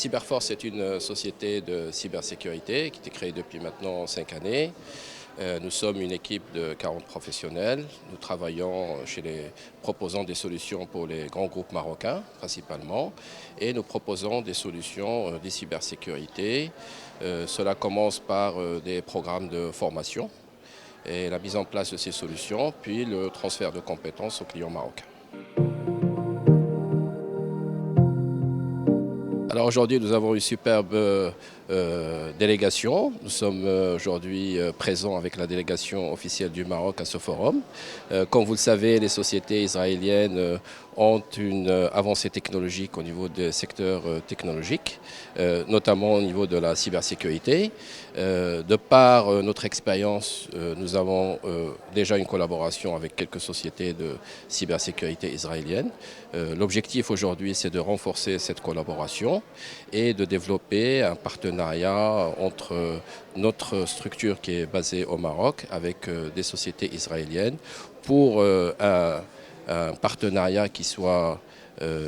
Cyberforce est une société de cybersécurité qui a été créée depuis maintenant 5 années. Nous sommes une équipe de 40 professionnels. Nous travaillons proposant des solutions pour les grands groupes marocains principalement et nous proposons des solutions de cybersécurité. Cela commence par des programmes de formation et la mise en place de ces solutions, puis le transfert de compétences aux clients marocains. Alors aujourd'hui, nous avons une superbe délégation. Nous sommes aujourd'hui présents avec la délégation officielle du Maroc à ce forum. Comme vous le savez, les sociétés israéliennes ont une avancée technologique au niveau des secteurs technologiques, notamment au niveau de la cybersécurité. De par notre expérience, nous avons déjà une collaboration avec quelques sociétés de cybersécurité israéliennes. L'objectif aujourd'hui, c'est de renforcer cette collaboration et de développer un partenariat entre notre structure qui est basée au Maroc avec des sociétés israéliennes pour un partenariat qui soit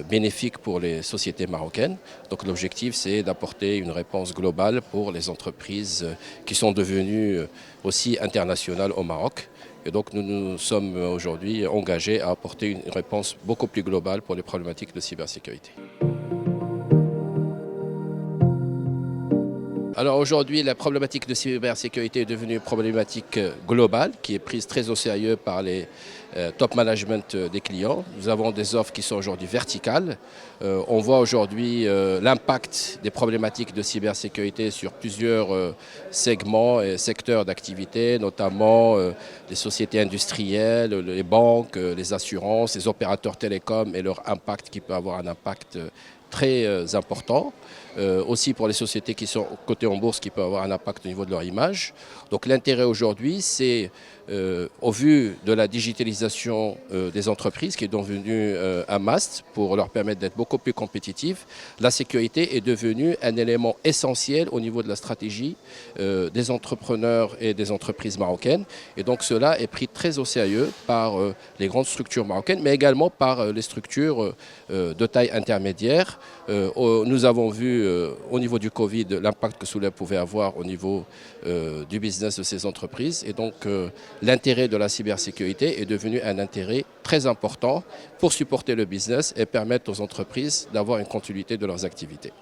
bénéfique pour les sociétés marocaines. Donc l'objectif, c'est d'apporter une réponse globale pour les entreprises qui sont devenues aussi internationales au Maroc. Et donc nous sommes aujourd'hui engagés à apporter une réponse beaucoup plus globale pour les problématiques de cybersécurité. Alors aujourd'hui, la problématique de cybersécurité est devenue une problématique globale qui est prise très au sérieux par les top management des clients. Nous avons des offres qui sont aujourd'hui verticales. On voit aujourd'hui l'impact des problématiques de cybersécurité sur plusieurs segments et secteurs d'activité, notamment les sociétés industrielles, les banques, les assurances, les opérateurs télécoms et leur impact qui peut avoir un impact très important. Aussi pour les sociétés qui sont cotées en bourse qui peuvent avoir un impact au niveau de leur image. Donc l'intérêt aujourd'hui, c'est au vu de la digitalisation des entreprises qui est devenue un must pour leur permettre d'être beaucoup plus compétitifs, la sécurité est devenue un élément essentiel au niveau de la stratégie des entrepreneurs et des entreprises marocaines. Et donc cela est pris très au sérieux par les grandes structures marocaines, mais également par les structures de taille intermédiaire. Nous avons vu au niveau du Covid l'impact que cela pouvait avoir au niveau du business de ces entreprises. Et donc l'intérêt de la cybersécurité est devenu un intérêt très important pour supporter le business et permettre aux entreprises d'avoir une continuité de leurs activités.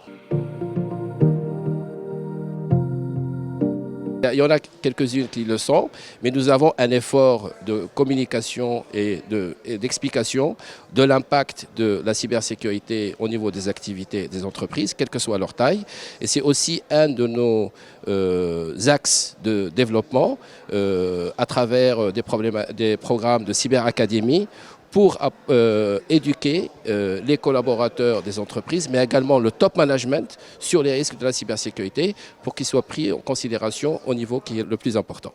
Il y en a quelques-unes qui le sont, mais nous avons un effort de communication et d'explication de l'impact de la cybersécurité au niveau des activités des entreprises, quelle que soit leur taille. Et c'est aussi un de nos axes de développement à travers des programmes de cyberacadémie pour éduquer les collaborateurs des entreprises, mais également le top management sur les risques de la cybersécurité pour qu'ils soient pris en considération au niveau qui est le plus important.